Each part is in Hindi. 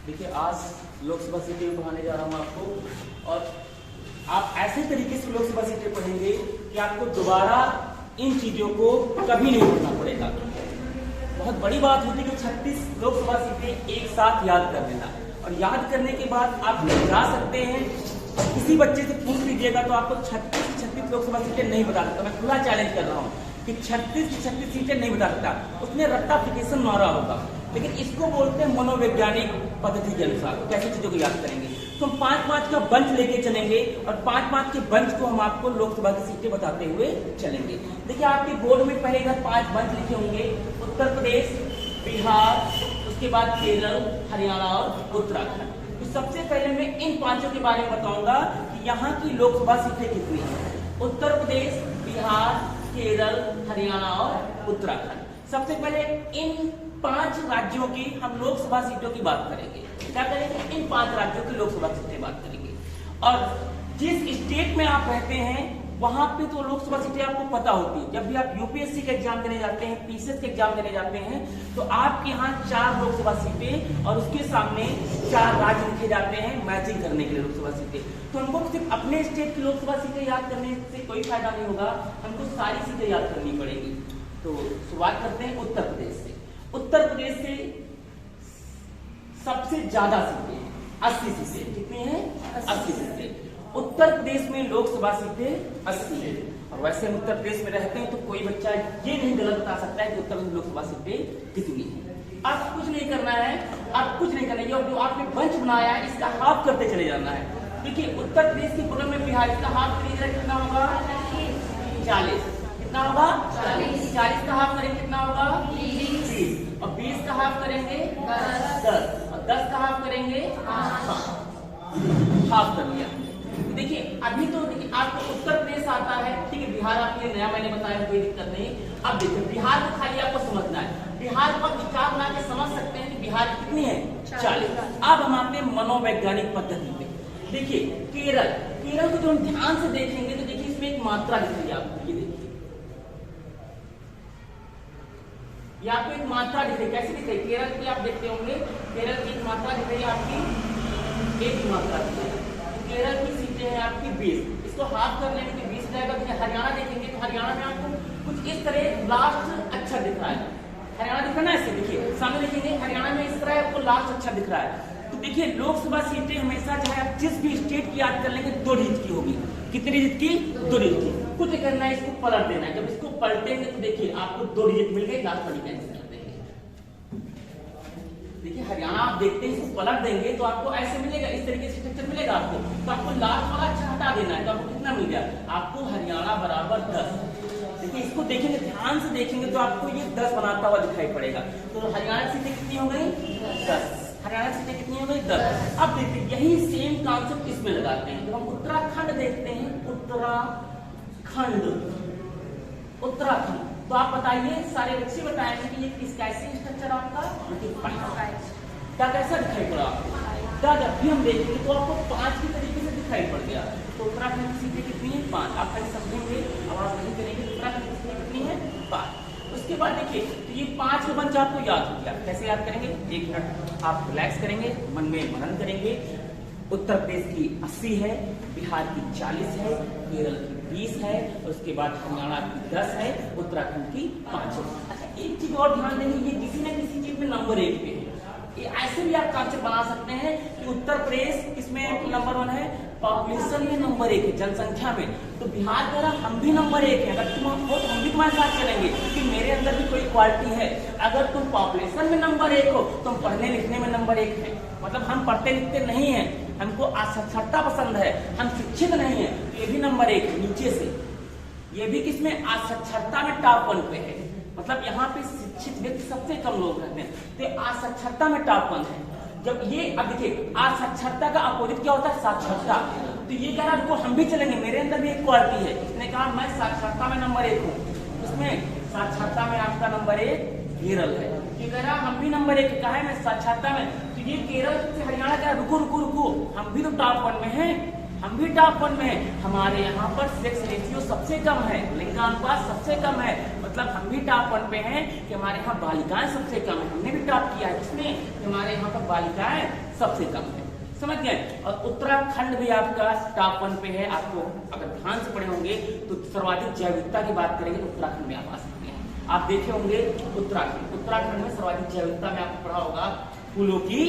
देखिए आज लोकसभा सीटें पढ़ाने जा रहा हूँ आपको, और आप ऐसे तरीके से लोकसभा सीटें पढ़ेंगे कि आपको दोबारा इन चीजों को कभी नहीं पढ़ना पड़ेगा। बहुत बड़ी बात होती है कि 36 लोकसभा सीटें एक साथ याद कर लेना, और याद करने के बाद आप जा सकते हैं। किसी बच्चे से पूछ लीजिएगा तो आपको 36 लोकसभा सीटें नहीं बता सकता। मैं खुला चैलेंज कर रहा हूँ कि 36 सीटें नहीं बता सकता। उसने रट्टाफिकेशन मारा होगा, लेकिन इसको बोलते हैं मनोवैज्ञानिक पद्धति के अनुसार कैसे चीजों को याद करेंगे। तो हम 5-5 का बंच लेके चलेंगे, और 5-5 के बंच को हम आपको लोकसभा की सीटें बताते हुए चलेंगे। देखिए आपके बोर्ड में पहले इधर 5 बंच लिखे होंगे, उत्तर प्रदेश, बिहार, उसके बाद केरल, हरियाणा और उत्तराखंड। तो सबसे पहले मैं इन 5 के बारे में बताऊंगा कि यहाँ की लोकसभा सीटें कितनी हैं। उत्तर प्रदेश, बिहार, केरल, हरियाणा और उत्तराखंड। सबसे पहले इन 5 राज्यों की हम लोकसभा सीटों की बात करेंगे। क्या करेंगे? इन 5 राज्यों की लोकसभा सीटें बात करेंगे। और जिस स्टेट में आप रहते हैं वहां पे तो लोकसभा सीटें आपको पता होती है। जब भी आप यूपीएससी का एग्जाम देने जाते हैं, पीसीएस के एग्जाम देने जाते हैं, तो आपके यहाँ 4 लोकसभा सीटें और उसके सामने 4 राज्य लिखे जाते हैं मैचिंग करने के लिए लोकसभा सीटें। तो हमको सिर्फ अपने स्टेट की लोकसभा सीटें याद करने से कोई फायदा नहीं होगा, हमको सारी सीटें याद करनी पड़ेगी। तो शुरुआत करते हैं उत्तर प्रदेश से। उत्तर प्रदेश से सबसे ज्यादा सीटें 80 सीटें। कितनी है? 80 सीटें। उत्तर प्रदेश में लोकसभा सीटें 80 है। और वैसे हम उत्तर प्रदेश में रहते हैं तो कोई बच्चा ये नहीं गलत बता सकता है कि उत्तर प्रदेश में लोकसभा सीटें कितनी है। आप कुछ नहीं करना है, आप कुछ नहीं करना है, और जो आपने बंच बनाया है इसका हाफ करते चले जाना है। देखिए उत्तर प्रदेश के पूर्व में बिहार, इसका हाफ करिए, कितना होगा? 40। कितना होगा? 40। 40 का हाफ करेंगे कितना होगा? 20। और 20 का हाफ करेंगे 10। और 10 का हाफ करेंगे हाफ कर लिया। देखिए अभी तो देखिए आपको उत्तर प्रदेश आता है, ठीक है, बिहार आपके लिए नया मैंने बताया, कोई दिक्कत नहीं। अब देखिए बिहार को खाली आपको समझना है। बिहार को आप विचार बना के समझ सकते हैं कि बिहार कितनी है? 40। अब हम आते हैं मनोवैज्ञानिक पद्धति पे। देखिए केरल, केरल को जो हम ध्यान से देखेंगे तो देखिए इसमें एक मात्रा दिख रही है आपको। ये देखिए ये आपको एक मात्रा दिख रही है। कैसे दिख रही है? केरल की आप देखते होंगे, केरल की एक मात्रा दिख रही है आपकी, एक मात्रा दिख रही है। केरल की सीटें हैं आपकी 20। इसको हाफ कर लेंगे तो 20 जाएगा। हरियाणा देखेंगे तो हरियाणा में आपको कुछ इस तरह लास्ट अच्छा दिख रहा है। हरियाणा दिख रहा है ना, ऐसे देखिए सामने देखेंगे हरियाणा में इस तरह आपको लास्ट अच्छा दिख रहा है। तो देखिए लोकसभा सीटें हमेशा चाहे आप जिस भी स्टेट की याद कर लेंगे 2 डिजिट की होगी। कितनी डिजिट की? 2 डिजिट की। कुछ करना है, इसको पलट देना है। जब इसको पलटेंगे तो देखिए आपको 2 डिजिट मिल गई, लास्ट वाली कैंसिल कर देंगे। देखिए हरियाणा आप देखते हैं, इसको पलट देंगे तो आपको ऐसे मिलेगा, इस तरीके से स्ट्रक्चर मिलेगा आपको। तो आपको लास्ट वाला अच्छा हटा देना है, तो आपको कितना मिल गया? आपको हरियाणा बराबर 10। देखिए इसको देखेंगे, ध्यान से देखेंगे तो आपको ये 10 बनाता हुआ दिखाई पड़ेगा। तो हरियाणा सीटें कितनी हो गई? 10। हरियाणा सीटें कितनी हो गई? 10। अब देखिए यही सेम कॉन्सेप्ट इसमें लगाते हैं। जब हम उत्तराखंड देखते हैं, उत्तराखंड तो आप बताइए, सारे बच्चे बताएंगे कि ये किस कैसे स्ट्रक्चर आपका क्या कैसा दिखाई पड़ा आपको? क्या जब भी हम देखेंगे तो आपको 5 की तरीके से दिखाई पड़ गया। तो उत्तराखंड की सीटें कितनी है? 5। आप खाली समझेंगे, आवाज नहीं करेंगे। उत्तराखंड की सीटें कितनी है? 5। उसके बाद देखिए तो ये 5 का बंच आपको याद हो गया। कैसे याद करेंगे? 1 मिनट आप रिलैक्स करेंगे, मन में मनन करेंगे। उत्तर प्रदेश की 80 है, बिहार की 40 है, केरल की 20 है, उसके बाद हरियाणा की 10 है, उत्तराखंड की 5 है। अच्छा एक चीज और ध्यान देंगे, ये किसी न किसी चीज में नंबर 1 पे है। ये ऐसे भी आप कॉन्सेप्ट बना सकते हैं कि उत्तर प्रदेश किसमें नंबर 1 है? पॉपुलेशन में नंबर 1 है, जनसंख्या में। तो बिहार द्वारा हम भी नंबर 1 है। अगर तुम हो तो हम भी तुम्हारे साथ चलेंगे, क्योंकि मेरे अंदर भी कोई क्वालिटी है। अगर तुम पॉपुलेशन में नंबर 1 हो, तुम पढ़ने लिखने में नंबर 1 है। मतलब हम पढ़ते लिखते नहीं है, हमको असाक्षरता पसंद है, हम शिक्षित नहीं है, तो ये भी नंबर 1 है नीचे से। ये भी किसमें? असाक्षरता में टॉप 1 पे है। मतलब यहाँ पे शिक्षित व्यक्ति सबसे कम लोग रहते हैं, तो असाक्षरता में टॉप 1 है। जब ये अब देखिए असाक्षरता का अपोजिट क्या होता है? साक्षरता। तो ये कह रहा है हम भी चलेंगे, मेरे अंदर भी एक क्वालिटी है। इसने कहा मैं साक्षरता में नंबर 1 हूँ। इसमें साक्षरता में आपका नंबर 1 केरल है। ये कह रहा हम भी नंबर 1 कहा है, मैं साक्षरता में। तो ये केरल से हरियाणा का रुको रुको रुको, हम भी तो टॉप 1 में हैं, हम भी टॉप 1 में हैं। हमारे यहाँ पर सेक्स रेशियो सबसे कम है, लिंगानुपात सबसे कम है। मतलब हम भी टॉप 1 पे हैं कि हमारे यहाँ बालिकाएं सबसे कम है। हमने भी टॉप किया है। इसमें हमारे यहाँ पर बालिकाएं सबसे कम है। समझ गए। और उत्तराखंड भी आपका टॉप 1 पे है। आपको अगर ध्यान से पढ़े होंगे तो सर्वाधिक जैविकता की बात करेंगे तो उत्तराखंड में आप आ सकते हैं। आप देखे होंगे उत्तराखंड में सर्वाधिक जैविकता में आपको पढ़ा होगा फूलों की,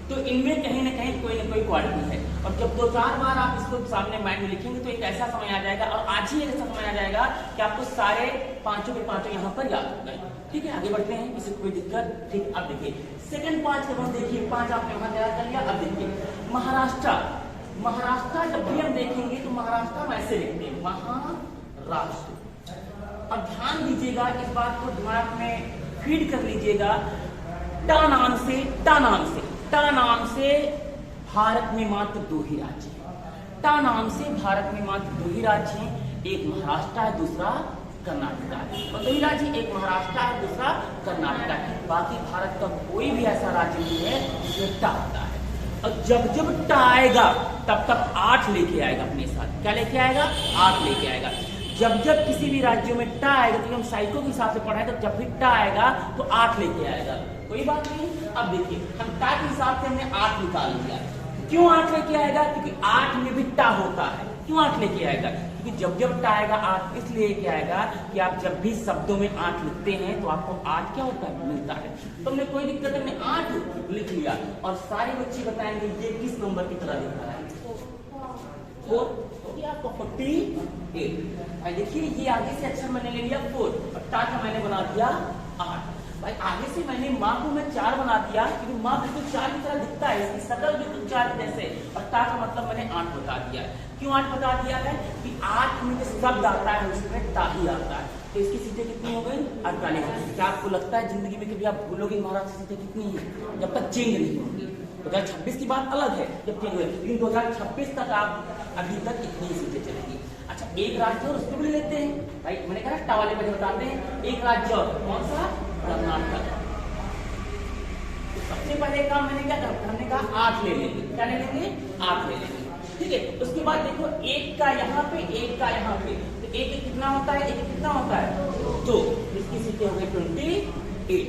तो इनमें कहीं ना कहीं कोई ना कोई क्वालिटी है। और जब 2-4 बार आप इसको सामने माइंड में लिखेंगे तो एक ऐसा समय आ जाएगा, और आज ही ऐसा समय आ जाएगा कि आपको सारे पांचों के पांचों यहाँ पर याद हो गए। ठीक है, आगे बढ़ते हैं, किसी को कोई दिक्कत। ठीक, अब देखिए सेकंड 5 के बाद देखिए 5 आपने वहां तैयार कर लिया। अब देखिए महाराष्ट्र जब भी हम देखेंगे तो महाराष्ट्र हम ऐसे लिखते हैं, महाराष्ट्र। अब ध्यान दीजिएगा, इस बात को दिमाग में फीड कर लीजिएगा। टा नाम से भारत में मात्र 2 ही राज्य हैं। टा नाम से भारत में मात्र 2 ही राज्य हैं, एक महाराष्ट्र है, दूसरा कर्नाटक है। और 2 ही राज्य, एक महाराष्ट्र है, दूसरा कर्नाटक है। बाकी भारत का कोई भी ऐसा राज्य नहीं है जिसमें टा आता है। और जब जब टा आएगा तब 8 लेके आएगा अपने साथ। क्या लेके आएगा? 8 लेके आएगा। जब जब किसी भी राज्यों में टा आएगा, तो हम साइको के हिसाब से पढ़ाए, तो जब भी टा आएगा तो 8 लेके आएगा। कोई बात नहीं। अब देखिए हम टा के हिसाब से हमने 8 निकाल लिया। क्यों 8 लेके आएगा? क्योंकि 8 में भी टा होता है। क्यों 8 लेके आएगा? क्योंकि जब जब टा आएगा 8 इसलिए लेके आएगा कि आप जब भी शब्दों में 8 लिखते हैं तो आपको 8 क्या होता है? मिलता है। तो हमने कोई दिक्कत नहीं, 8 लिख लिया। और सारे बच्चे बताएंगे ये किस नंबर की तरह लिख रहा है? 4 आपको 48। देखिए ये आगे से अक्षर मैंने ले लिया 4 और टा का मैंने बना दिया 8। भाई आगे से मैंने माँ को मैं 4 बना दिया क्योंकि माँ बिल्कुल 4 की तरह दिखता है, इसकी शक्ल बिल्कुल 4 जैसे। और टा का मतलब मैंने 8 बता दिया है। क्यों 8 बता दिया है? कि 8 में जो शब्द आता है उसमें टा ही आता है। तो इसकी सीटें कितनी हो गई? 48। क्या आपको लगता है जिंदगी में कभी आप भूलोगे महाराष्ट्र सीटें कितनी है? जब तक चेंज नहीं होगी। 2026 की बात अलग है जब चेंज हुए, लेकिन 2026 तक आप अभी तक इतनी सीटें चलेगी। अच्छा, एक राज्य और उसको भी लेते हैं भाई, मैंने कहा टा वाले बजे बताते हैं। एक राज्य और कौन सा? कर्नाटक। तो सबसे पहले काम मैंने क्या कहा? हमने कहा 8 ले लेंगे। क्या ले लेंगे? 8 ले लेंगे। ठीक है, उसके बाद देखो एक का यहाँ पे, एक का यहाँ पे, तो एक कितना होता है? एक कितना होता है? 2। इसकी सीटें हो गई 28।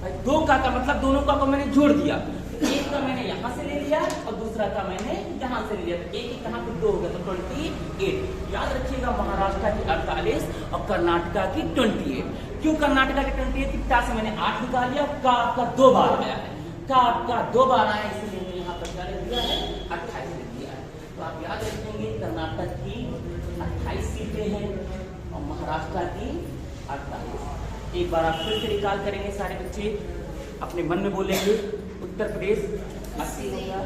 भाई 2 का मतलब दोनों का मैंने जोड़ दिया। एक का मैंने यहाँ से ले लिया और दूसरा का मैंने यहाँ से ले लिया, तो एक यहाँ पे 2 हो गया, तो 28। याद रखिएगा महाराष्ट्र की 48 और कर्नाटक की 28। क्यों कर्नाटक की 28? टा से मैंने 8 निकाल लिया, का आपका 2 बार आया है, का आपका 2 बार आया, इसलिए मैंने यहाँ पर क्या लिख दिया है? 28 लिख दिया है। तो आप याद रखेंगे कर्नाटक की 28 सीटें हैं और महाराष्ट्र की 48। एक बार आप फिर से निकाल करेंगे, सारे बच्चे अपने मन में बोलेंगे। उत्तर प्रदेश 80 होगा,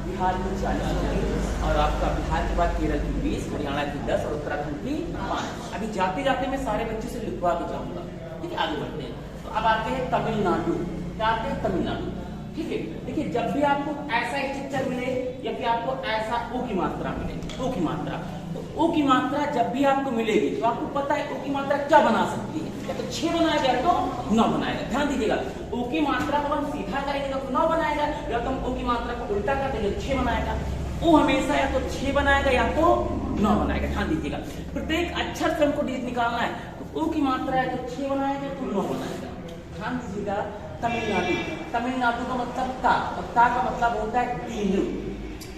बिहार की 40 और आपका बिहार के बाद केरल की 20, हरियाणा की 10 और उत्तराखंड की 5। अभी जाते जाते मैं सारे बच्चों से लिखवा के जाऊंगा। ठीक है, आगे बढ़ते हैं। तो अब आते हैं तमिलनाडु। क्या आते हैं? तमिलनाडु। ठीक है, देखिए जब भी आपको ऐसा स्ट्रक्चर मिले या फिर आपको ऐसा ओ की मात्रा मिले, ओ की मात्रा, तो ओ की मात्रा जब भी आपको मिलेगी तो आपको पता है ओ की मात्रा क्या बना सकती है? या तो 6 बनाएगा या तो 9 बनाएगा। ध्यान दीजिएगा, ओ की मात्रा को हम सीधा करेंगे तो 9 बनाएगा, या तो हम ओ की मात्रा को उल्टा कर देंगे तो 6 बनाएगा। ओ हमेशा या तो 6 बनाएगा या तो 9 बनाएगा। ध्यान दीजिएगा, प्रत्येक अक्षर से हमको डिजिट निकालना है, तो ओ की मात्रा है तो 6 बनाएगा या तो 9 बनाएगा। ध्यान दीजिएगा, तमिलनाडु, तमिलनाडु का मतलब ता, और ता का मतलब होता है 3।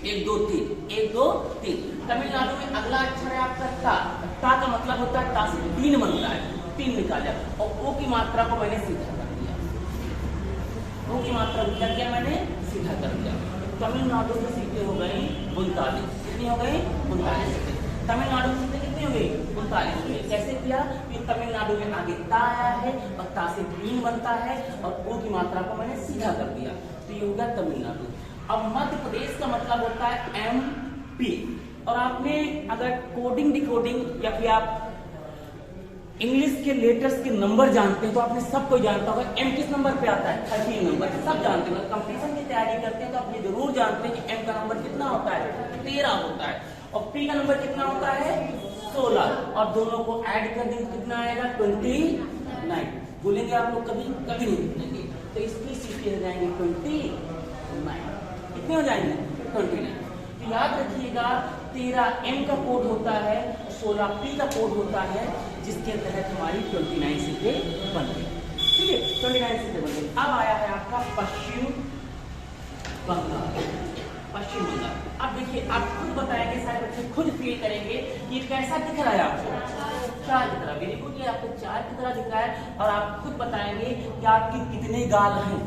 1 2 3, 1 2 3। तमिलनाडु में अगला अक्षर है आपका ता, ता का मतलब होता है ता से 3 बनता है, 3 निकाला। और ओ की मात्रा को मैंने सीधा कर दिया, ओ की मात्रा को क्या किया? मैंने सीधा कर दिया। तमिलनाडु की सीटें हो गई 39। कितनी हो गई? 39 सीटें। तमिलनाडु की सीटें कितनी हो गई? 39 हो गई। कैसे किया? कि तमिलनाडु में आगे ता आया है और ता से 3 बनता है और ओ की मात्रा को मैंने सीधा कर दिया, तो ये हो गया तमिलनाडु। अब मध्य प्रदेश का मतलब होता है MP। और आपने अगर कोडिंग डिकोडिंग या फिर आप इंग्लिश के लेटर्स के नंबर जानते हैं तो आपने सब कोई जानता होगा M किस नंबर पे आता है? 13 नंबर। सब जानते हैं, कंपटीशन की तैयारी करते हैं तो आप ये जरूर जानते हैं कि M का नंबर कितना होता है? 13 होता है। और P का नंबर कितना होता है? 16। और दोनों को ऐड कर देंगे कितना आएगा? 29। बोलेंगे आप लोग कभी कभी नहीं बोलेंगे, तो इसकी सीटें हो जाएंगे 29। कितने हो जाएंगे? 29। तो याद रखिएगा 13 M का कोड होता है, 16 P का कोड होता है, जिसके तहत हमारी 29 सीटें बन गई। ठीक है, 29 सीटें बन गई। अब आया है आपका बंगाल, पश्चिम बंगाल। अब देखिए आप खुद बताएंगे, सारे बच्चे खुद फील करेंगे कि ये कैसा दिख रहा है आपको, चार की तरह। वेरी गुड, ये आपको चार की तरह दिख रहा है। और आप खुद बताएंगे कि आपके कितने गाल हैं,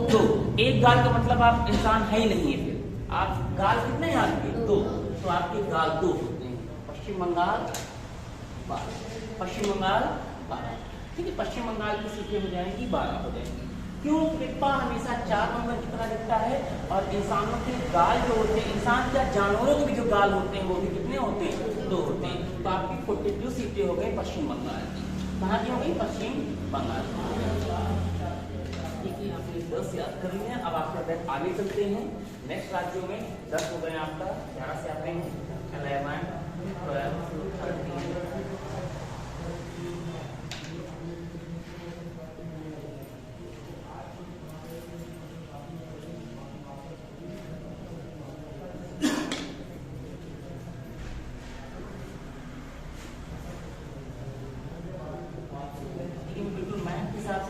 दो। एक गाल का मतलब आप इंसान है ही नहीं है, फिर आप गाल कितने हैं आपके, दो। तो आपके गाल दो होते हैं। पश्चिम बंगाल 12, पश्चिम बंगाल 12। ठीक है, पश्चिम बंगाल की सीटें हो जाएंगी 12 हो जाएंगी। क्यों? पिप्पा हमेशा 4 नंबर की तरह दिखता है। और इंसानों के गाल जो होते हैं, इंसान क्या जानवरों के भी जो गाल होते हैं वो भी कितने होते हैं, 2 होते हैं। तो आपकी 42 सीटें हो गई पश्चिम बंगाल की। कहाँ की हो गई? पश्चिम बंगाल की। देखिए आपने 10 याद कर लिए हैं। अब आपका आगे चलते हैं नेक्स्ट राज्यों में। 10 हो गए आपका, 11 से आते हैं 11, 12, 13।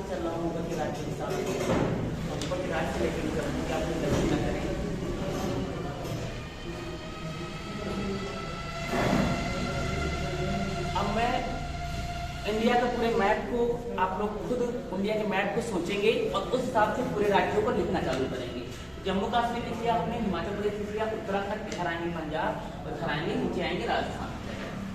चल रहा हूँ के राज्य के हिसाब से, राज्य से लेकर कि आप गलती न करें। अब मैं इंडिया के पूरे मैप को, आप लोग खुद इंडिया के मैप को सोचेंगे और उस हिसाब से पूरे राज्यों को लिखना चालू करेंगे। जम्मू कश्मीर लिख लिया आपने, हिमाचल प्रदेश लिख लिया, उत्तराखंड, इधर आएंगे पंजाब और इधर आएंगे नीचे आएंगे राजस्थान।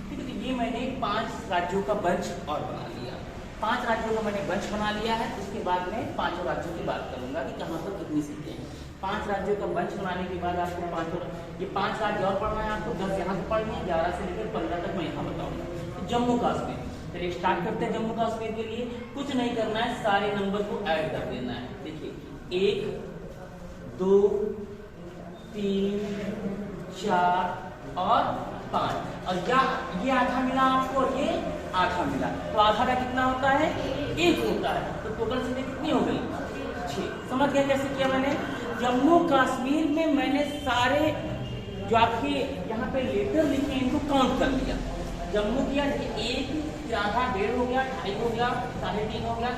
ठीक है, तो ये मैंने 5 राज्यों का बंच और बना लिया। 5 राज्यों का मैंने बंच बना लिया है। उसके बाद में 5 राज्यों की बात करूंगा कि कहाँ पर कितनी सीटें हैं। 5 राज्यों का बंच बनाने के बाद आपको 5 राज्य और पढ़ना है आपको। 10 यहाँ से पढ़नी है, 11 से लेकर 15 तक मैं यहाँ बताऊंगा। तो जम्मू कश्मीर, चलिए स्टार्ट करते हैं। जम्मू कश्मीर के लिए कुछ नहीं करना है, सारे नंबर को ऐड कर देना है। देखिए 1, 2, 3, 4 और 5। और ये आधा मिला आपको और ये आधा मिला, तो आधा का कितना होता है? 1 होता है। तो टोटल सीटें कितनी हो गई? 6। समझ गए कैसे किया मैंने? जम्मू कश्मीर में मैंने सारे जो आपके यहाँ पे लेटर लिखे हैं इनको काउंट कर लिया। जम्मू किया, 1, फिर आधा 1.5 हो गया, 2.5 हो गया, 3.5 हो गया,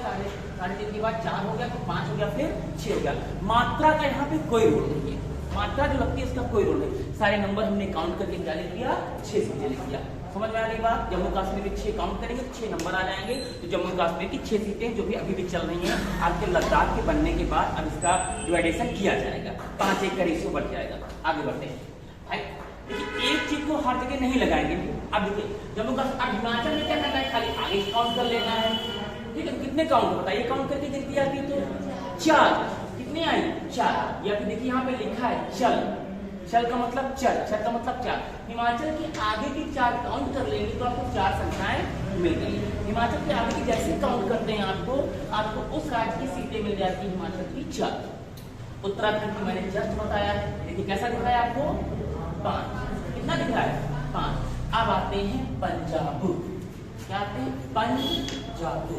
3.5 के बाद 4 हो गया, तो 5 हो गया, फिर 6 हो गया। मात्रा का यहाँ पे कोई रोल नहीं है, मात्रा जो लगती है इसका कोई रोल नहीं। सारे नंबर हमने काउंट करके क्या लिख दिया? 6 सीटें लिख दिया। समझ में आ रही बात? जम्मू कश्मीर में 6 काउंट करेंगे, 6 नंबर आ जाएंगे। तो जम्मू कश्मीर की 6 सीटें जो भी अभी भी चल रही हैं, आपके लद्दाख के बनने के बाद अब इसका डिवाइडेशन किया जाएगा, 5-1 का रेशियो बढ़ जाएगा। आगे बढ़ते हैं भाई। देखिए एक चीज को हर जगह नहीं लगाएंगे। अब देखिए जम्मू कश्मीर, अब हिमाचल में क्या करना है? खाली आगे काउंट कर लेना है। ठीक है, कितने काउंट बताइए? काउंट करके गिनती आती है तो 4। कितनी आई? 4। या फिर देखिए यहाँ पे लिखा है चल, चल का मतलब चल, चल का मतलब 4। हिमाचल के आगे की 4 काउंट कर लेंगे तो आपको 4 संख्याएं मिल गई। हिमाचल के आगे की जैसे काउंट करते हैं आपको उस राज्य की सीटें मिल जाती है हिमाचल की 4। उत्तराखंड की मैंने जस्ट बताया है। देखिए कैसा दिख रहा है आपको? 5। कितना दिख रहा है? 5। अब आते हैं पंजाब। क्या आते हैं? पंजाब।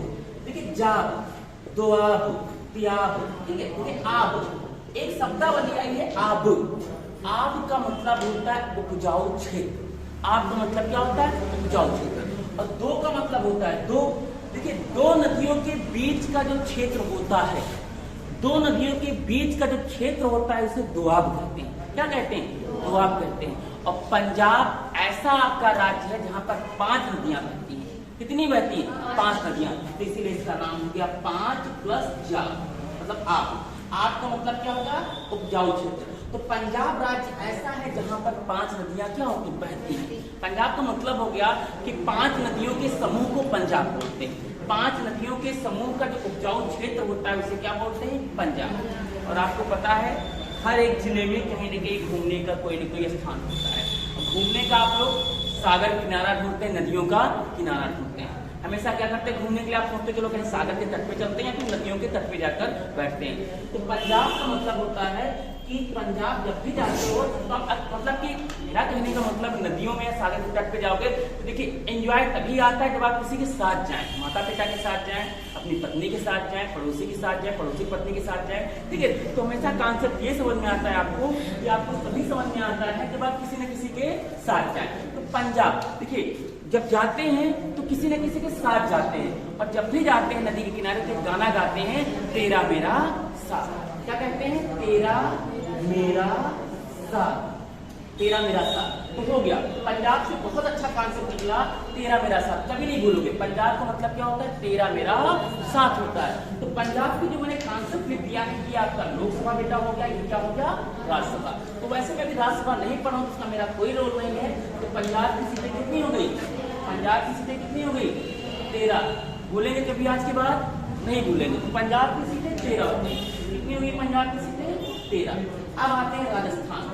देखिए जाब, दोआब, तियाब, ठीक है, देखिए आब, एक शब्दावली आई है आब। आब का मतलब होता है उपजाऊ क्षेत्र। आब का मतलब क्या होता है? उपजाऊ क्षेत्र। और दो का मतलब होता है दो। देखिए 2 नदियों के बीच का जो क्षेत्र होता है, 2 नदियों के बीच का जो क्षेत्र होता है उसे दोआब कहते हैं। क्या कहते हैं? दोआब कहते हैं। और पंजाब ऐसा आपका राज्य है जहां पर 5 नदियां बहती हैं। कितनी बहती हैं? 5 नदियां। तो इसीलिए इसका नाम हो गया 5 + जाब, मतलब आब। आब का मतलब क्या होगा? उपजाऊ क्षेत्र। तो पंजाब राज्य ऐसा है जहां पर 5 नदियां क्या होती बहती हैं। पंजाब का मतलब हो गया कि 5 नदियों के समूह को पंजाब बोलते हैं। 5 नदियों के समूह का जो उपजाऊ क्षेत्र होता है उसे क्या बोलते हैं? पंजाब। और आपको पता है हर एक जिले में कहीं न कहीं घूमने का कोई न कोई स्थान होता है। घूमने का आप लोग सागर किनारा ढूंढते हैं, नदियों का किनारा ढूंढते हैं। हमेशा क्या करते हैं? घूमने के लिए आप सोचते चलो कहीं सागर के तट पे चलते हैं, फिर नदियों के तट पे जाकर बैठते हैं। तो पंजाब का मतलब होता है कि पंजाब जब भी जाते हो तो मतलब कि मेरा कहने का मतलब नदियों में सागर के तट पे जाओगे तो देखिए एंजॉय तभी आता है जब आप किसी के साथ जाएं, माता पिता के साथ जाएं, अपनी पत्नी के साथ जाएं, पड़ोसी के साथ जाएं, पड़ोसी पत्नी के साथ जाएं। ठीक है, तो हमेशा कॉन्सेप्ट ये समझ में आता है आपको कि आपको तभी समझ में आता है जब आप किसी न किसी के साथ जाएं। तो पंजाब देखिए जब जाते हैं तो किसी न किसी के साथ जाते हैं, और जब भी जाते हैं नदी के किनारे तो गाना गाते हैं तेरा मेरा साथ। क्या कहते हैं? तेरा मेरा साथ, तेरा मेरा साथ। तो हो गया, पंजाब से बहुत अच्छा कॉन्सेप्ट निकला, तेरा मेरा साथ। कभी नहीं भूलोगे, पंजाब का मतलब क्या होता है, तेरा मेरा साथ होता है। तो पंजाब की जो मैंने कॉन्सेप्ट लिख दिया है कि आपका लोकसभा बेटा हो गया, ये क्या हो गया, राज्यसभा। तो वैसे मैं भी राज्यसभा नहीं पढ़ा हूँ, उसका मेरा कोई रोल नहीं है। तो पंजाब की सीटें कितनी हो गई, पंजाब की सीटें कितनी हो गई, 13। बोलेंगे कभी आज के बाद, नहीं भूलेंगे। तो पंजाब की सीटें 13 हो गई। कितनी हो गई पंजाब की सीटें, 13। अब आते हैं राजस्थान,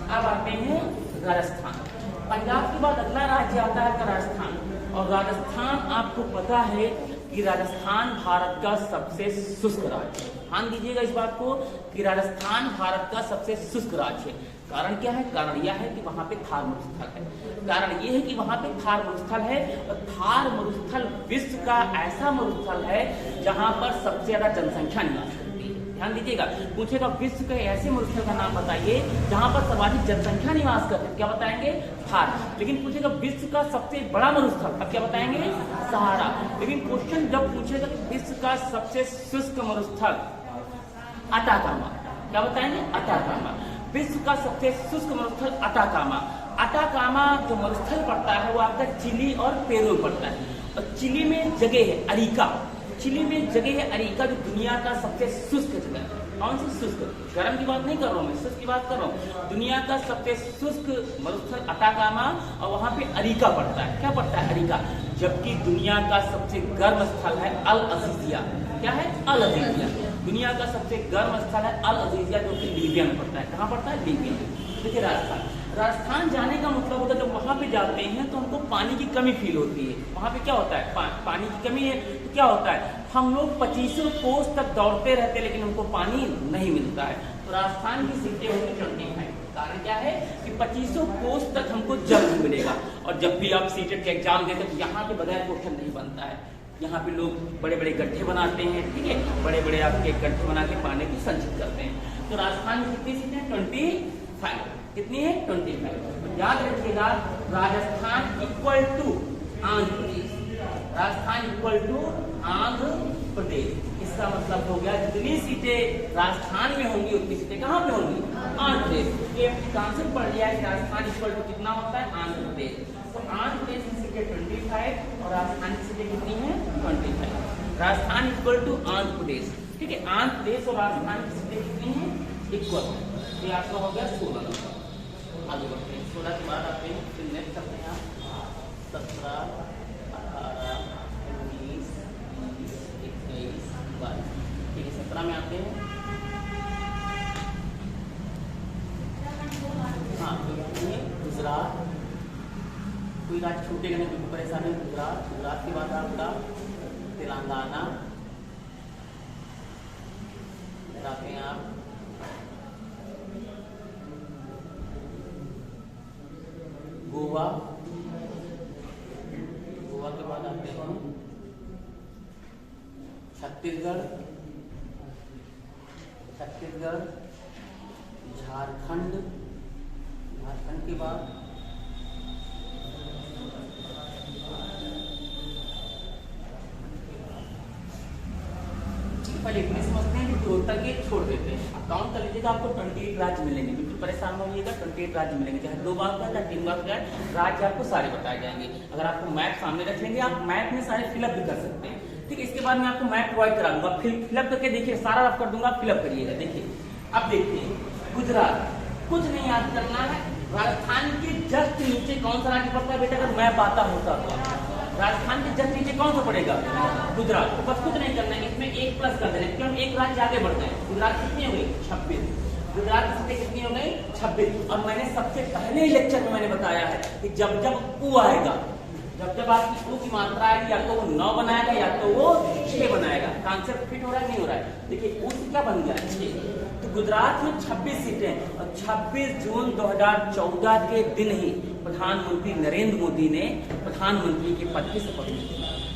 अब आते हैं राजस्थान। पंजाब के बाद अगला राज्य आता है राजस्थान। और राजस्थान आपको पता है कि राजस्थान भारत का सबसे शुष्क राज्य है। ध्यान दीजिएगा इस बात को कि राजस्थान भारत का सबसे शुष्क राज्य है। कारण क्या है, कारण यह है कि वहां पे थार मरुस्थल है। कारण यह है कि वहां पे थार मरुस्थल है। और थार मरुस्थल विश्व का ऐसा मरुस्थल है जहां पर सबसे ज्यादा जनसंख्या निवास करती है। ध्यान दीजिएगा, पूछेगा विश्व के ऐसे मरुस्थल का नाम बताइए जहां पर सर्वाधिक जनसंख्या निवास करती है, क्या बताएंगे, थार। लेकिन पूछेगा विश्व का सबसे बड़ा मरुस्थल, अब क्या बताएंगे, सहारा। लेकिन क्वेश्चन जब पूछेगा विश्व का सबसे शुष्क मरुस्थल, अटाकामा, क्या बताएंगे, अटाकामा। विश्व का सबसे शुष्क मरुस्थल अटाकामा। अटाकामा जो मरुस्थल पड़ता है वो आपका चिली और पेरू पड़ता है। और चिली में जगह है अरिका, चिली में जगह है अरिका जो दुनिया का सबसे शुष्क जगह है। कौन सी शुष्क, गर्म की बात नहीं कर रहा हूँ मैं, शुष्क की बात कर रहा हूँ। दुनिया का सबसे शुष्क मरुस्थल अटाकामा, और वहां पे अरिका पड़ता है। क्या पड़ता है, अरिका। जबकि दुनिया का सबसे गर्म स्थल है अल अजीजिया। क्या है, अल अजीजिया। दुनिया का सबसे गर्म स्थल है अल अजीजिया जो कि लीबिया में पड़ता है। कहाँ पड़ता है, लीबिया में। देखिए राजस्थान, राजस्थान जाने का मतलब होता है जब वहां पे जाते हैं तो हमको पानी की कमी फील होती है। वहां पे क्या होता है, पानी की कमी है तो क्या होता है, हम लोग 2500 कोस तक दौड़ते रहते हैं लेकिन हमको पानी नहीं मिलता है। तो राजस्थान की सीटें होती 25। कारण क्या है कि 2500 कोस तक हमको जल नहीं मिलेगा। और जब भी आप सीटेट के एग्जाम देते तो यहाँ के बगैर क्वेश्चन नहीं बनता है। यहाँ पे लोग बड़े बड़े गड्ढे बनाते हैं, ठीक है, बड़े बड़े आपके गड्ढे बना के पानी को संचित करते हैं। तो राजस्थान में कितनी सीटें, 25। कितनी है, 25। याद रखिएगा, Rajasthan equal to Andhra Pradesh, Rajasthan equal to Andhra Pradesh. इसका मतलब हो गया जितनी सीटें राजस्थान में होंगी उतनी सीटें कहाँ पे होंगी, आंध्र प्रदेश। ये कॉन्सेप्ट पढ़ लिया है कि राजस्थान इक्वल टू कितना होता है, आंध्र प्रदेश। तो आंध्र प्रदेश की सीटें 25 और राजस्थान की सीटें कितनी है, 25। राजस्थान इक्वल टू आंध्र प्रदेश, ठीक है। आंध्र प्रदेश और राजस्थान की सीटें कितनी है, इक्वल। ये आपका हो गया 16 नंबर। आगे बढ़ते हैं, 16 के बाद आते हैं, फिर नेक्स्ट करते हैं आप 17, 18, 19, 20, 21, 22, ठीक है। 17 में आते हैं, हाँ गुजरात, कोई राज्य छूटेगा नहीं, कोई परेशानी नहीं। गुजरात, गुजरात के बाद आपका तेलंगाना, आते हैं आप गोवा, गोवा के बाद आते हैं छत्तीसगढ़, छत्तीसगढ़, झारखंड, झारखंड के बाद पहले इतने समझते हैं कि 2 तक ये छोड़ देते हैं। काउंट कर लीजिएगा, आपको 28 राज्य मिलेंगे, बिल्कुल परेशान हो जाइएगा। 28 राज्य मिलेंगे, चाहे 2 बार का चाहे 3 बार का राज्य आपको सारे बताए जाएंगे। अगर आपको मैप सामने रख लेंगे, आप मैप में सारे फिलअप भी कर सकते हैं, ठीक है। इसके बाद मैं आपको मैप प्रोवाइड करा दूंगा, फिलअप करके देखिए, सारा आप कर दूंगा, फिलअप करिएगा। देखिए अब देखिए, गुजरात, कुछ नहीं याद करना है। राजस्थान के जस्ट नीचे कौन सा राज्य पड़ता है बेटा, अगर मैप आता होता तो राजस्थान के जस्ट नीचे कौन सा पड़ेगा, गुजरात। तो बस कुछ नहीं करना है, इसमें 1 प्लस कर देना, क्यों, एक राज्य आगे बढ़ते हैं। गुजरात कितनी हो गई, 26। गुजरात की सीटें कितनी हो गई, 26। और मैंने सबसे पहले लेक्चर में मैंने बताया है कि जब जब ऊ आएगा, जब जब आपकी ऊ की मात्रा आएगी, या तो वो 9 बनाएगा या तो वो 6 बनाएगा। कॉन्सेप्ट फिट हो रहा है, नहीं हो रहा है। देखिए ऊ से क्या बन गया, 6। तो गुजरात में 26 सीटें, और 26 जून 2014 के दिन ही प्रधानमंत्री नरेंद्र मोदी ने प्रधानमंत्री के पद की शपथ ली।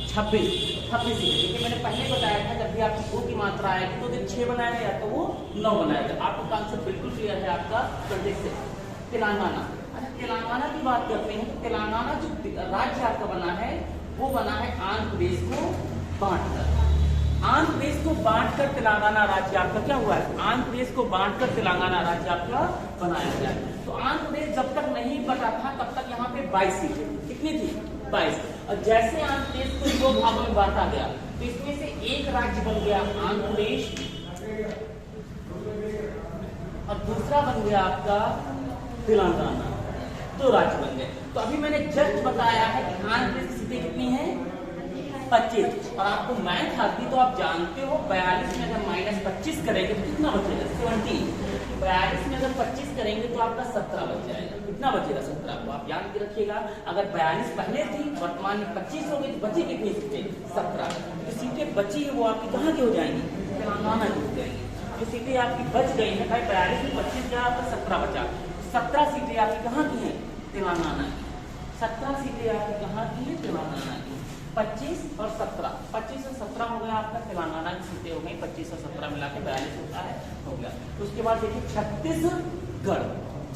26 सीटें। देखिए मैंने पहले बताया था, जब भी आपकी 2 की मात्रा आएगी तो 6 बनाएगा या तो वो 9 बनाएगा। आपको कॉन्सेप्ट बिल्कुल क्लियर है आपका। 26। तेलंगाना, अच्छा तेलंगाना की बात करते हैं तो तेलंगाना जो राज्य आपका बना है वो बना है आंध्र प्रदेश को बांटकर। आंध्र प्रदेश को बांटकर तेलंगाना राज्य आपका क्या हुआ है, आंध्र प्रदेश को बांटकर तेलंगाना राज्य आपका बनाया गया। तो आंध्र प्रदेश जब तक नहीं बटा था तब तक यहाँ पे 22 सीटें, कितनी थी 22। और जैसे आंध्र प्रदेश को 2 भागों में बांटा गया तो इसमें से एक राज्य बन गया आंध्र प्रदेश और दूसरा बन गया आपका तेलंगाना, 2 राज्य बन गए। तो अभी मैंने जस्ट बताया है कि आंध्र प्रदेश की सीटें कितनी है 25। और आपको मैथ आती तो आप जानते हो 42 में अगर -25 करेंगे तो कितना बचेगा 70। 42 में अगर 25 करेंगे तो आपका 17 बच जाएगा। कितना बचेगा 17 को आप याद रखिएगा। अगर 42 पहले थी वर्तमान में 25 हो गई तो बची कितनी सीटें 17। जो सीटें बची है वो आपकी कहाँ की हो जाएंगी, तेलंगाना की हो जाएंगी। जो सीटें आपकी बच गई है भाई 42 में 25 गया आपका 17 बचा, 17 सीटें आपकी कहाँ की हैं तेलंगाना की। 17 सीटें आपकी कहाँ की है तेलंगाना की। 25 और 17, 25 और 17 हो गया आपका तेलंगाना की सीटें हो गई। 25 और 17 मिला के 42 होता है, हो गया। उसके बाद देखिए छत्तीसगढ़।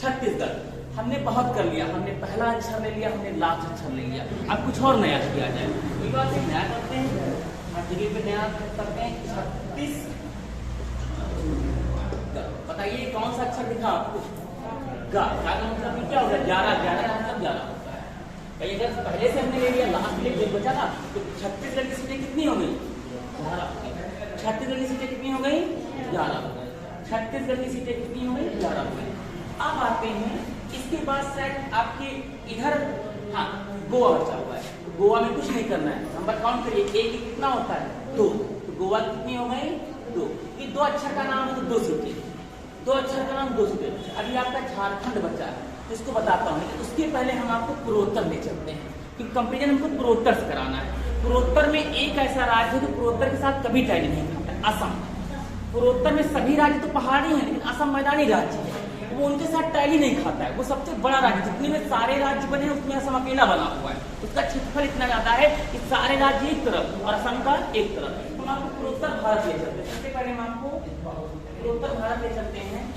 छत्तीसगढ़ हमने बहुत कर लिया, हमने पहला अक्षर ले लिया, हमने लास्ट अक्षर ले लिया। अब कुछ और नया किया जाए, कोई बात नहीं, नया करते हैं, हर जगह पे नया करते हैं। 36 बताइए कौन सा अक्षर दिखा आपको, गा का मतलब क्या हो गया 11, 11 का मतलब 11 होता है। कहीं अगर पहले से हमने ले लिया लास्ट में जो बचा ना तो छत्तीसगढ़ की सीटें कितनी हो गई 11। छत्तीसगढ़ की सीटें कितनी हो गई 11। छत्तीसगढ़ की सीटें कितनी हो गई 11 हो गई। अब आते हैं इसके बाद शायद आपके इधर हाँ गोवा बचा हुआ है। तो गोवा में कुछ नहीं करना है, नंबर काउंट करिए, एक कितना होता है 2। तो गोवा कितनी हो गई 2। ये 2 अक्षर का नाम है तो 2 सीटें, 2 अक्षर का नाम 2 सीटें। अभी आपका झारखंड बचा है तो इसको बताता हूँ, उसके पहले हम आपको पूर्वोत्तर ले चलते हैं क्योंकि कंपेरिजन हमको पूर्वोत्तर से कराना है। पूर्वोत्तर में एक ऐसा राज्य है जो पूर्वोत्तर के साथ कभी टैली नहीं खाता है, असम। पूर्वोत्तर में सभी राज्य तो पहाड़ी हैं लेकिन असम मैदानी राज्य है, वो उनके साथ टैली नहीं खाता है। वो सबसे बड़ा राज्य, जितने में सारे राज्य बने उसमें असम अकेला बना हुआ है। उसका क्षेत्रफल इतना ज्यादा है कि सारे राज्य एक तरफ और असम का एक तरफ। हम आपको पूर्वोत्तर भारत ले चलते हैं। सबसे पहले हम आपको पूर्वोत्तर भारत ले चलते हैं।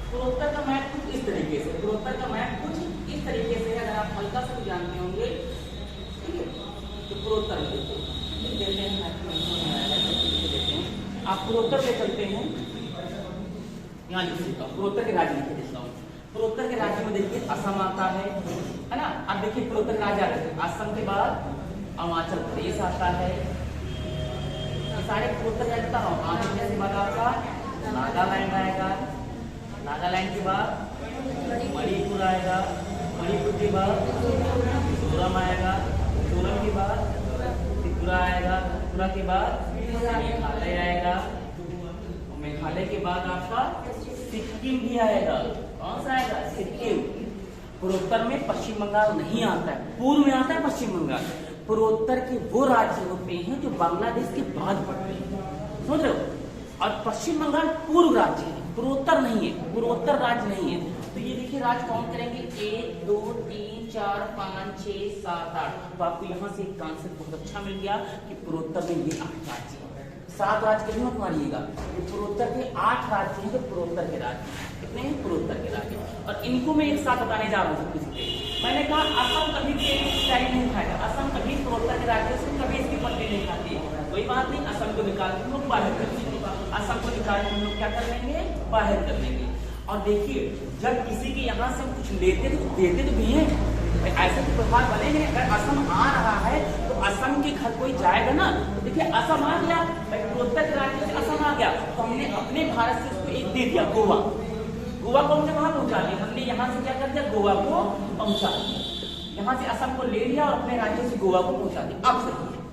पूर्वोत्तर का मैप कुछ इस तरीके से, पूर्वोत्तर का मैप कुछ इस तरीके से है। अगर आप हल्का से भी जानते होंगे ठीक है तो पूर्वोत्तर में देते हैं, आप पूर्वोत्तर ले चलते हैं। यहाँ लिख देता हूँ पूर्वोत्तर के राज्य लिख देता हूँ। पूर्वोत्तर के राज्य में देखिए असम आता है ना। अब देखिए पूर्वोत्तर के राज्य आते हैं, असम के बाद अरुणाचल प्रदेश आता है। सारे पूर्वोत्तर राज्य बता रहा हूँ। आंध्र प्रदेश के बाद आपका नागालैंड आएगा, नागालैंड के बाद मणिपुर आएगा, मणिपुर के बाद मिजोरम आएगा, मिजोरम के बाद त्रिपुरा आएगा, त्रिपुरा के बाद मेघालय आएगा, मेघालय के बाद आपका सिक्किम भी आएगा। कौन सा आएगा सिक्किम। पूर्वोत्तर में पश्चिम बंगाल नहीं आता है, पूर्व में आता है पश्चिम बंगाल। पूर्वोत्तर के वो राज्य होते हैं जो बांग्लादेश के बाद पड़ते हैं, समझ रहे हो। और पश्चिम बंगाल पूर्व राज्य है, पूर्वोत्तर नहीं है, पूर्वोत्तर राज्य नहीं है। तो ये देखिए राज्य काउंट करेंगे 1 2 3 4 5 6 7 8। तो आपको यहाँ से एक कॉन्सेप्ट बहुत अच्छा मिल गया कि पूर्वोत्तर में ये 8 राज्य है। 7 राज्य कहीं मत मारिएगा, पूर्वोत्तर के 8 राज्य हैं जो पूर्वोत्तर के राज्य। कितने हैं पूर्वोत्तर के राज्य, और इनको मैं एक साथ बताने जा रहा हूँ सबके सीधे। मैंने कहा असम कभी टैली नहीं खाएगा, असम कभी पूर्वोत्तर के राज्य से कभी इसकी पट्टी नहीं खाती है। कोई बात नहीं, असम को निकाल के हम लोग बाहर कर लेंगे, असम को निकाल के हम लोग क्या कर लेंगे बाहर कर लेंगे। और देखिए जब किसी के यहाँ से हम कुछ लेते तो देते तो भी हैं, ऐसे तो व्यवहार बनेंगे। अगर असम आ रहा है तो असम के घर कोई जाएगा ना, तो देखिए असम आ गया, पूर्वोत्तर के राज्य से असम आ गया तो हमने अपने भारत से उसको एक दे दिया गोवा। गोवा को हमने वहां पहुंचा दिया, हमने यहाँ से क्या कर दिया गोवा को पहुंचा दिया। यहाँ से असम को ले लिया और अपने राज्य से गोवा को पहुंचा दिया। अब सही है,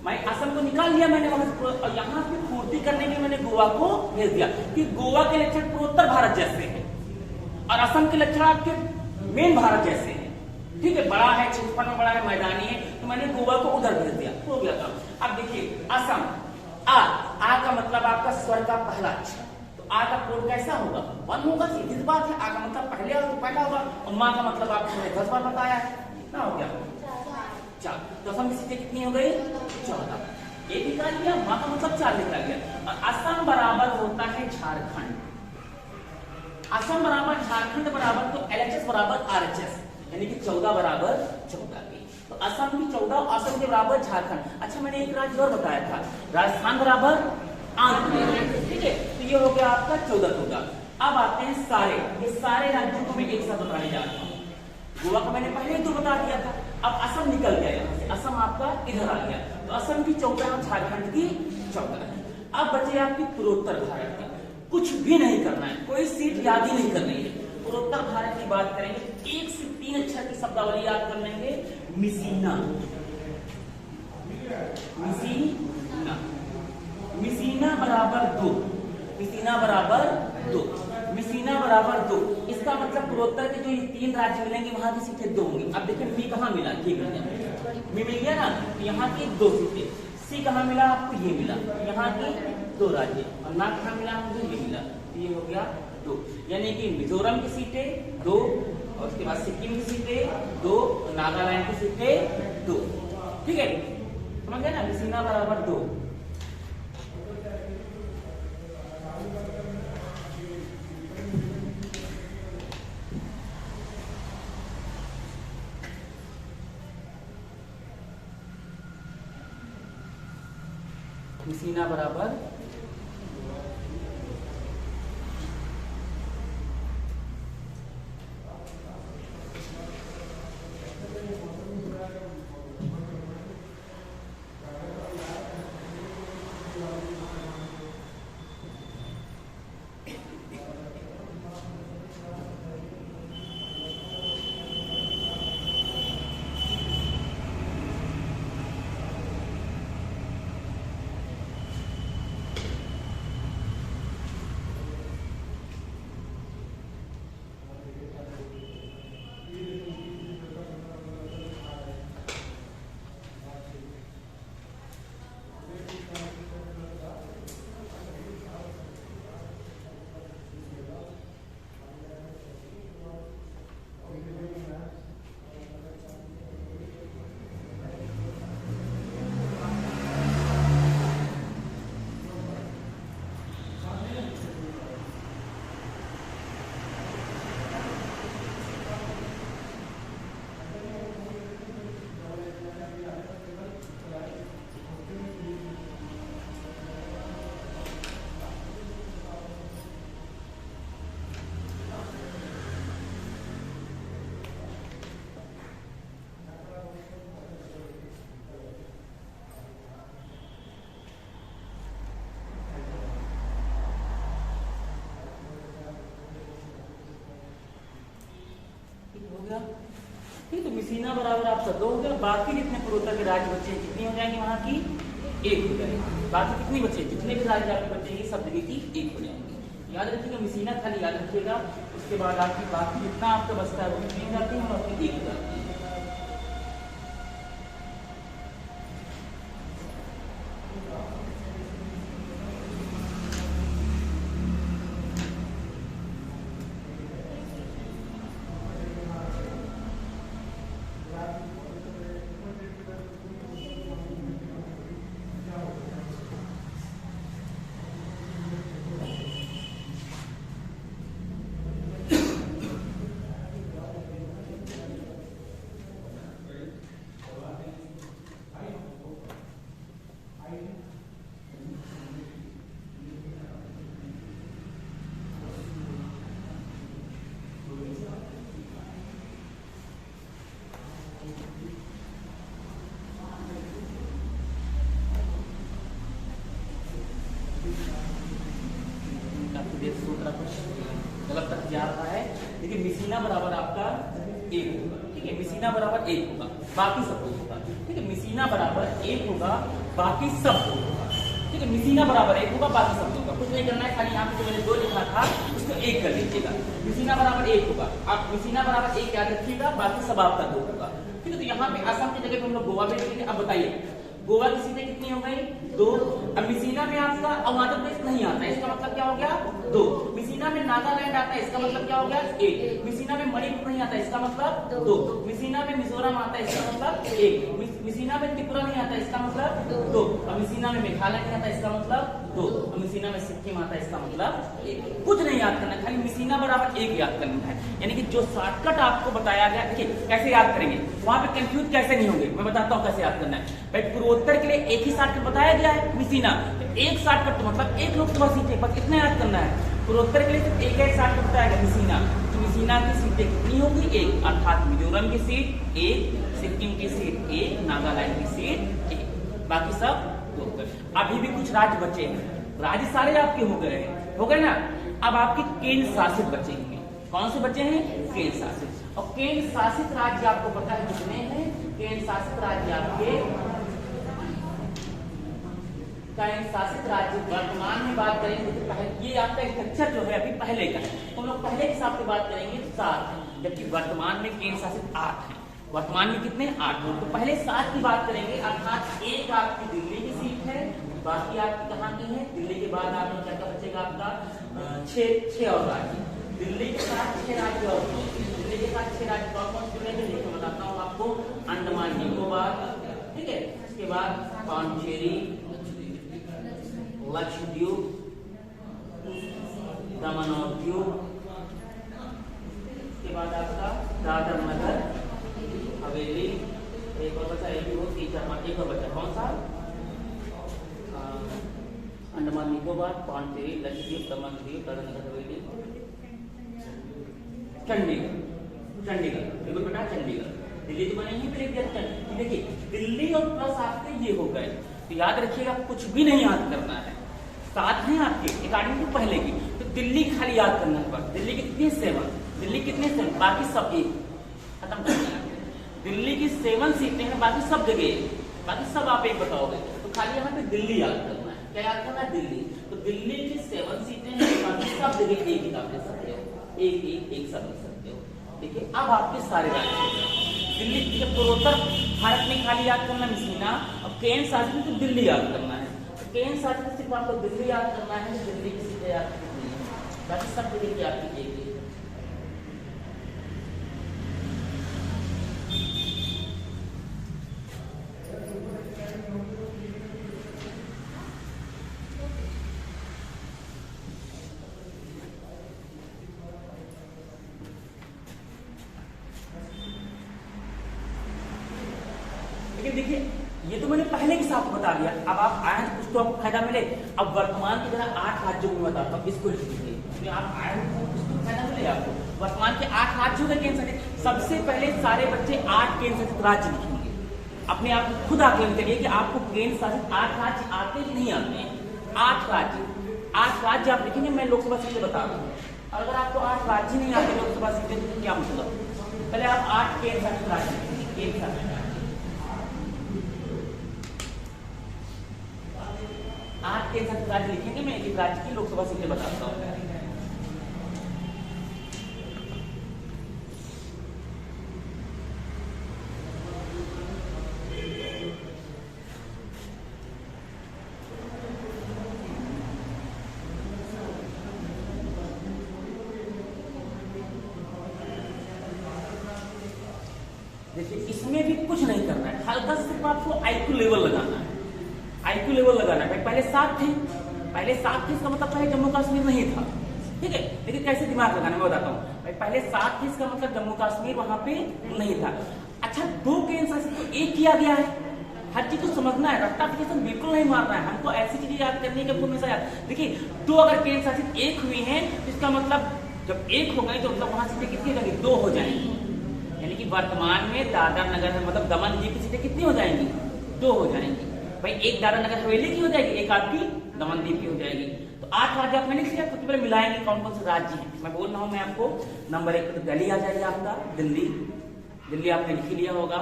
मैं असम को निकाल लिया मैंने वहां से, और यहाँ पे पूर्ति करने के मैंने गोवा को भेज दिया कि गोवा के लक्षण पूर्वोत्तर भारत जैसे हैं और असम के लक्षण आपके मेन भारत जैसे हैं। ठीक है, बड़ा है, क्षेत्रफल में बड़ा है, मैदानी है, तो मैंने गोवा को उधर भेज दिया, हो गया काम। अब देखिए असम आ का मतलब आपका स्वर का पहला अक्षर, तो आ का कोड कैसा होगा 1 होगा। सीधी बात है, आ का मतलब पहले पहला होगा, और माँ का मतलब आपको 10 बार बताया है ना, हो गया 4। तो असम की सीटें कितनी हो गई 14। ये निकाल लिया, माँ का मतलब 4 निकाल लिया। और असम बराबर होता है झारखंड, असम बराबर झारखंड बराबर तो LHS बराबर RHS, यानी कि 14 बराबर 14 की। तो असम की 14, असम के बराबर झारखंड। अच्छा मैंने एक राज्य और बताया था, राजस्थान बराबर आंध्र प्रदेश, ठीक है, तो ये हो गया आपका 14। अब आते हैं सारे, ये सारे राज्यों को मैं एक साथ बताने जा रहा हूँ। गोवा का मैंने पहले तो बता दिया था, अब असम निकल गया यहाँ से, असम आपका इधर आ गया, तो असम की 14 और झारखंड की 14 है। अब बचे आपकी पूर्वोत्तर भारत की, कुछ भी नहीं करना है, कोई सीट याद ही नहीं करनी है। पूर्वोत्तर भारत की बात करेंगे, 1 से 3 अक्षर की शब्दावली याद कर लेंगे। मिसीना, मिसीना, मिसीना बराबर 2, मिसीना बराबर 2, मिसीना बराबर 2। इसका मतलब पूर्वोत्तर के जो ये 3 राज्य मिलेंगे वहां की सीटें 2 होंगी। अब देखिए मी कहाँ मिला, ये मिल गया, मी मिल गया ना, यहाँ की 2 सीटें। सी कहाँ मिला आपको, ये मिला, यहाँ की 2 राज्य, और ना कहाँ मिला मुझे, ये मिला, तो ये हो गया 2। यानी कि मिजोरम की सीटें 2, और उसके बाद सिक्किम की सीटें 2, नागालैंड की सीटें 2, ठीक है, समझ गए ना, मिसीना बराबर 2। मिसीना बराबर हो गया, ठीक, तो मिसीना बराबर आपका 2 हो गया। बाकी जितने पूर्वोत्तर के राज्य बचे हैं कितनी हो जाएंगे, वहां की 1 हो जाएगी। बाकी कितनी बचे, जितने भी राज्य आपके बचेंगे सब जगह की 1 हो जाएंगे। याद रखिएगा, मिसीना खाली याद रखिएगा, उसके बाद आपकी बाकी जितना आपका बचता है वो कितनी हो जाती है, आपकी 1 हो जाती है। गलत तक जा रहा है, देखिए मिसीना बराबर आपका 1 होगा, ठीक है, मिसीना बराबर 1 होगा, बाकी सब होगा, ठीक है, मिसीना बराबर 1 होगा, बाकी सब होगा, ठीक है, मिसीना बराबर 1 होगा, बाकी सब होगा, कुछ नहीं करना है, खाली यहाँ पे जो मैंने 2 लिखा था उसको 1 कर लीजिएगा। मिसीना बराबर 1 होगा, आप मिसीना बराबर 1 याद रखिएगा, बाकी सब आपका 2 होगा, ठीक है। तो यहाँ पे असम की जगह पे हम लोग गोवा पे लिखेंगे। अब बताइए गोवा की सीटें कितनी हो गई, 2। अब मिसीना में आपका अरुणाचल प्रदेश नहीं आता है, इसका मतलब क्या हो गया 2। मिसिना में नागालैंड आता है, इसका मतलब क्या हो गया 1। मिसिना में मणिपुर नहीं आता है, इसका मतलब 2। मिसिना में मिजोरम आता है, इसका मतलब 1। मिसिना में त्रिपुरा नहीं आता है, इसका मतलब 2। और मिसिना में मेघालय नहीं आता है, इसका मतलब 2। और मिसिना में सिक्किम आता है, इसका मतलब 1। कुछ नहीं याद करना, खाली मिसिना बराबर 1 याद करना है। यानी कि जो शॉर्टकट आपको बताया गया, देखिए कैसे याद करेंगे, वहां पे कंफ्यूज कैसे नहीं होंगे, मैं बताता हूँ कैसे याद करना है। भाई पूर्वोत्तर के लिए एक ही शॉर्टकट बताया गया है मिसिना, तो एक शॉर्टकट तो मतलब एक लोकसभा सीट है, बस इतना याद करना है। पूर्वोत्तर के लिए सिर्फ एक ही शॉर्टकट बताया गया मिसिना, तो मिसिना की सीटें कितनी होगी 1, अर्थात मिजोरम की सीट 1, सिक्किम की सीट 1, नागालैंड की सीट 1, बाकी सब 2। अभी भी कुछ राज्य बचे हैं, राज्य सारे आपके हो गए हैं, हो गए ना। अब आपके केंद्र शासित बचेंगे, कौन से बचे हैं केंद्र शासित। और केंद्र शासित राज्य आपको पता है कितने हैं, केंद्र शासित राज्य आपके, केंद्र शासित राज्य वर्तमान में बात करेंगे तो पहले ये आपका स्ट्रक्चर जो है अभी पहले का है, तो हम लोग पहले के हिसाब से बात करेंगे 7 है, जबकि वर्तमान में केंद्र शासित 8 है। वर्तमान में कितने 8 है, तो पहले 7 की बात करेंगे, अर्थात एक आपकी दिल्ली की सीट है, बाकी आपकी कहाँ की है, दिल्ली के बाद आपको क्या क्या बचेगा आपका 6 और राज्य। दिल्ली के साथ 6 राज्य और, दिल्ली के साथ 6 राज्य कौन कौन जुड़ेंगे देखो बताता हूँ आपको। अंडमान निकोबार, ठीक है, उसके बाद पांडिचेरी, लक्षद्वीप, दमन और दीव, उसके बाद आपका दादर नगर हवेली, एक और बचा, एक और 3-4 एक और बचा, कौन सा अंडमान निकोबार, पांडिचेरी, लक्षद्वीप, दमन दीव, दादर नगर हवेली, चंडीगढ़ बिल्कुल बेटा, चंडीगढ़। दिल्ली तो बने ही, फिर देखिए दिल्ली और प्लस आपके ये हो गए, तो याद रखिएगा कुछ भी नहीं याद करना है। 7 हैं आपके अकॉर्डिंग टू पहले की, तो दिल्ली खाली याद करना है बस। दिल्ली कितनी 7, दिल्ली कितने 7, बाकी सब 1 खत्म कर देना। दिल्ली की 7 सीटें हैं, बाकी सब जगह, बाकी सब आप 1 बताओगे, तो खाली यहाँ पे दिल्ली याद करना है। क्या याद करना है दिल्ली, तो दिल्ली की 7 सीटें हैं, बाकी सब जगह 1 आप ले सकते हो, 1 सब ले सकते हो। देखिए अब आपके सारे राज्य दिल्ली के पूर्वोत्तर भारत में खाली याद करना मिसिना, और केंद्र शासित में तो दिल्ली याद करना है। तो केंद्र शासित सिर्फ आपको दिल्ली याद करना है, दिल्ली की सीटें याद करनी है, बाकी सब जगह की आपकी 1। देखिए ये तो मैंने पहले के साथ बता दिया, अब आप आए हैं कुछ तो आपको फायदा मिले। अब वर्तमान की तरह 8 राज्यों को बताता हूँ, इसको लिख लीजिए, आप आए हैं कुछ तो फायदा मिलेगा आपको। वर्तमान के 8 राज्यों का केंद्र शासित, सबसे पहले सारे बच्चे 8 केंद्र शासित राज्य लिखेंगे। अपने आप खुद आकलन करिए कि आपको केंद्र शासित 8 राज्य आते कि नहीं आते हैं। 8 राज्य आप लिखेंगे, मैं लोकसभा सीटें बता रहा हूँ। अगर आपको 8 राज्य नहीं आते लोकसभा सीटें तो क्या मतलब, पहले आप 8 केंद्र शासित राज्य लिखेंगे, केंद्र शासित 8 केंद्र शासित राज्य लिखेंगे। मैं एक राज्य की लोकसभा सीटें बताता हूँ। देखिए इसमें भी कुछ नहीं करना है, हल्का सिर्फ आपको आईक्यू लेवल लगाना है। आईक्यू लेवल लगाना है। पहले 7 थे, इसका मतलब पहले जम्मू कश्मीर नहीं था, ठीक है। लेकिन कैसे दिमाग लगाना मैं बताता हूँ। पहले 7 थे, इसका मतलब जम्मू कश्मीर वहां पे नहीं था। अच्छा 2 केंद्र शासित को 1 किया गया है, हर चीज को समझना है, रट्टाफिकेशन बिल्कुल नहीं मारना है। हमको ऐसी चीजें याद करनी है कि हमको हमेशा याद। देखिए 2 अगर केंद्र शासित 1 हुई है, तो इसका मतलब जब 1 हो गई तो मतलब वहां सीटें कितनी हो जाएंगी, 2 हो जाएंगी। यानी कि वर्तमान में दादर नगर है, मतलब दमन दीव की सीटें कितनी हो जाएंगी, 2 हो जाएंगी। भाई एक दादर नगर हवेली की हो जाएगी, एक आपकी दमन दीव की हो जाएगी। तो 8 राज्य आपने लिख लिया। सबसे पहले मिलाएंगे कौन कौन से राज्य हैं। मैं बोल रहा हूं मैं आपको, नंबर 1 पे तो दिल्ली आ जाएगा आपका, दिल्ली आपने लिख लिया होगा,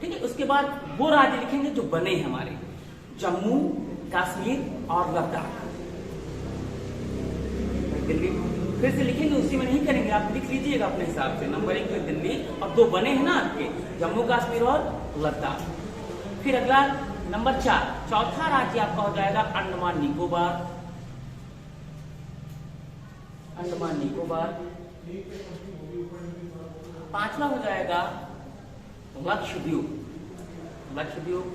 ठीक है। उसके बाद वो राज्य लिखेंगे जो बने हमारे, जम्मू कश्मीर और लद्दाख। दिल्ली फिर से लिखेंगे, उसी में नहीं करेंगे, आप लिख लीजिएगा अपने हिसाब से। नंबर 1 पे दिल्ली और 2 बने हैं ना आपके, जम्मू कश्मीर और लद्दाख। फिर अगला नंबर 4, चौथा राज्य आपका हो जाएगा अंडमान निकोबार। अंडमान निकोबार। पांचवा हो जाएगा लक्षद्वीप। लक्षद्वीप।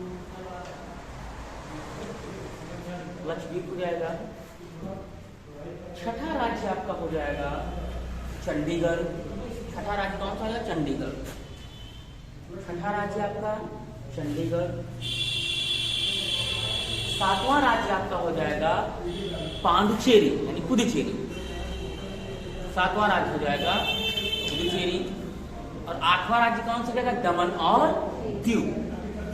लक्षद्वीप हो जाएगा। छठा राज्य आपका हो जाएगा चंडीगढ़। छठा राज्य कौन सा है? चंडीगढ़। छठा राज्य आपका चंडीगढ़। सातवां राज्य आपका हो जाएगा पांडुचेरी यानी पुदुचेरी। सातवां राज्य हो जाएगा पुदुचेरी। और आठवां राज्य कौन सा जाएगा? दमन और दीव।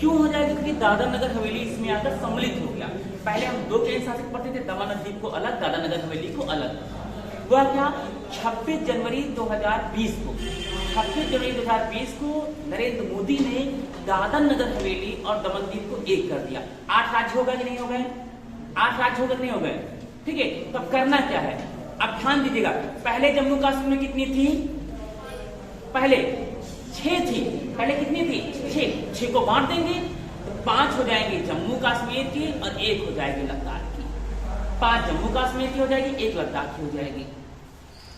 क्यों हो जाएगा? क्योंकि दादर नगर हवेली इसमें आकर सम्मिलित हो गया। पहले हम 2 केंद्र शासित पढ़ते थे, दमन और दीव को अलग, दादर नगर हवेली को अलग। हुआ क्या? 26 जनवरी 2020 को 26 जनवरी 2020 को नरेंद्र मोदी ने दादर नगर हवेली और दमन दीव को एक कर दिया। 8 राज्य हो गए कि नहीं हो गए? 8 राज्य हो गए नहीं हो गए? ठीक है, तब करना क्या है? अब ध्यान दीजिएगा, पहले जम्मू कश्मीर में कितनी थी? पहले 6 थी। पहले कितनी थी? 6 को बांट देंगे तो 5 हो जाएंगे जम्मू कश्मीर की और 1 हो जाएगी लद्दाख की। 5 जम्मू कश्मीर की हो जाएगी, 1 लद्दाख की हो जाएगी।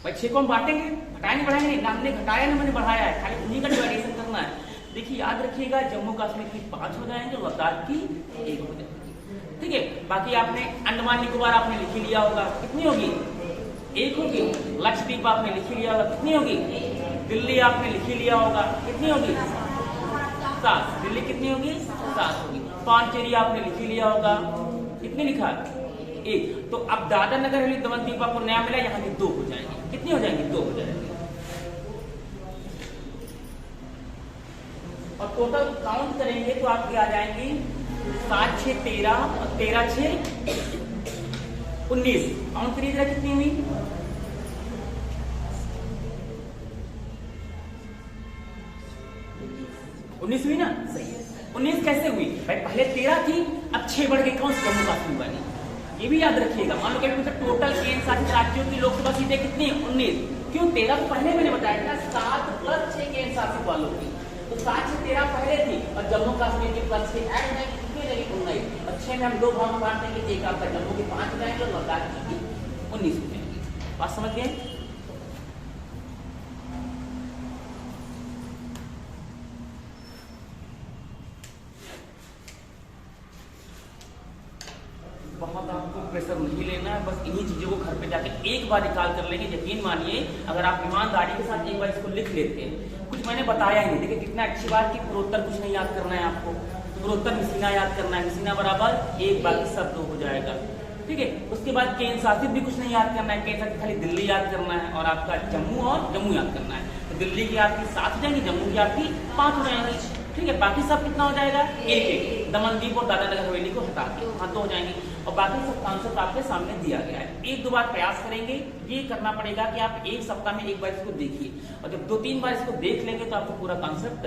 भाई 6 को हम बांटेंगे, घटाएंगे बढ़ाएंगे नहीं, ना हमने घटाया ना मैंने बढ़ाया है, खाली उन्हीं का डिवाइडेशन करना है। देखिए याद रखिएगा, जम्मू कश्मीर की 5 हो जाएंगे, लद्दाख की 1 हो जाएगी। ठीक है, बाकी आपने अंडमान निकोबार आपने लिख लिया होगा, कितनी होगी? 1 होगी। लक्षद्वीप आपने लिख लिया होगा, कितनी होगी? दिल्ली आपने लिख लिया होगा, कितनी होगी? 7। दिल्ली कितनी होगी? 7 होगी। पांडुचेरी आपने लिख लिया होगा, कितनी लिखा? 1। तो अब दादर नगर हवेली दमन दीव आपको नया मिला, यहाँ की 2 हो जाएंगी। कितनी हो जाएंगी? 2 हो जाएंगी। और टोटल काउंट करेंगे तो आपकी आ जाएंगी 7 6 13 और 13 6 19। काउंट करिए जरा कितनी हुई? 19 हुई ना? सही है। 19 कैसे हुई भाई? पहले 13 थी, अब 6 बढ़ गई। कौन सी? जम्मू कश्मीर वाली। ये भी याद रखिएगा। मान लो कि टोटल केंद्र शासित राज्यों की लोकसभा सीटें कितनी? 19। क्यों? 13 तो पहले मैंने बताया था, 7 + 6 केंद्र शासित वालों की। तो 7 से 13 पहले थी और जम्मू कश्मीर की +6 ऐड है, कितनी रहेगी? 19। और 6 में हम 2 भाग बांट देंगे, एक आपका जम्मू की 5 हो जाएंगे और लद्दाख की 19 हो जाएंगी। बात समझ गए? बहुत आपको प्रेशर नहीं लेना है, बस इन्हीं चीजों को घर पे जाके एक बार निकाल कर लेंगे। यकीन मानिए, अगर आप ईमानदारी के साथ एक बार इसको लिख लेते हैं, कुछ मैंने बताया ही नहीं। देखिए कितना अच्छी बात कि पूर्वोत्तर कुछ नहीं याद करना है आपको, पूर्वोत्तर मिसीना याद करना है। मिसीना बराबर 1 बाकी सब 2 हो जाएगा। ठीक है, उसके बाद केंद्र शासित भी कुछ नहीं याद करना है। केंद्र शासित खाली दिल्ली याद करना है और आपका जम्मू और जम्मू याद करना है। तो दिल्ली की आपकी 7 हो जाएंगी, जम्मू की आपकी 5 हो जाएंगी। ठीक है, बाकी सब कितना हो जाएगा? 1 दमन दीव और दादर नगर हवेली को हटा के 2 हो जाएंगे। और बाकी सब कॉन्सेप्ट आपके सामने दिया गया है। 1-2 बार प्रयास करेंगे। ये करना पड़ेगा कि आप 1 सप्ताह में 1 बार इसको देखिए, और जब 2-3 बार इसको देख लेंगे तो आपको पूरा कॉन्सेप्ट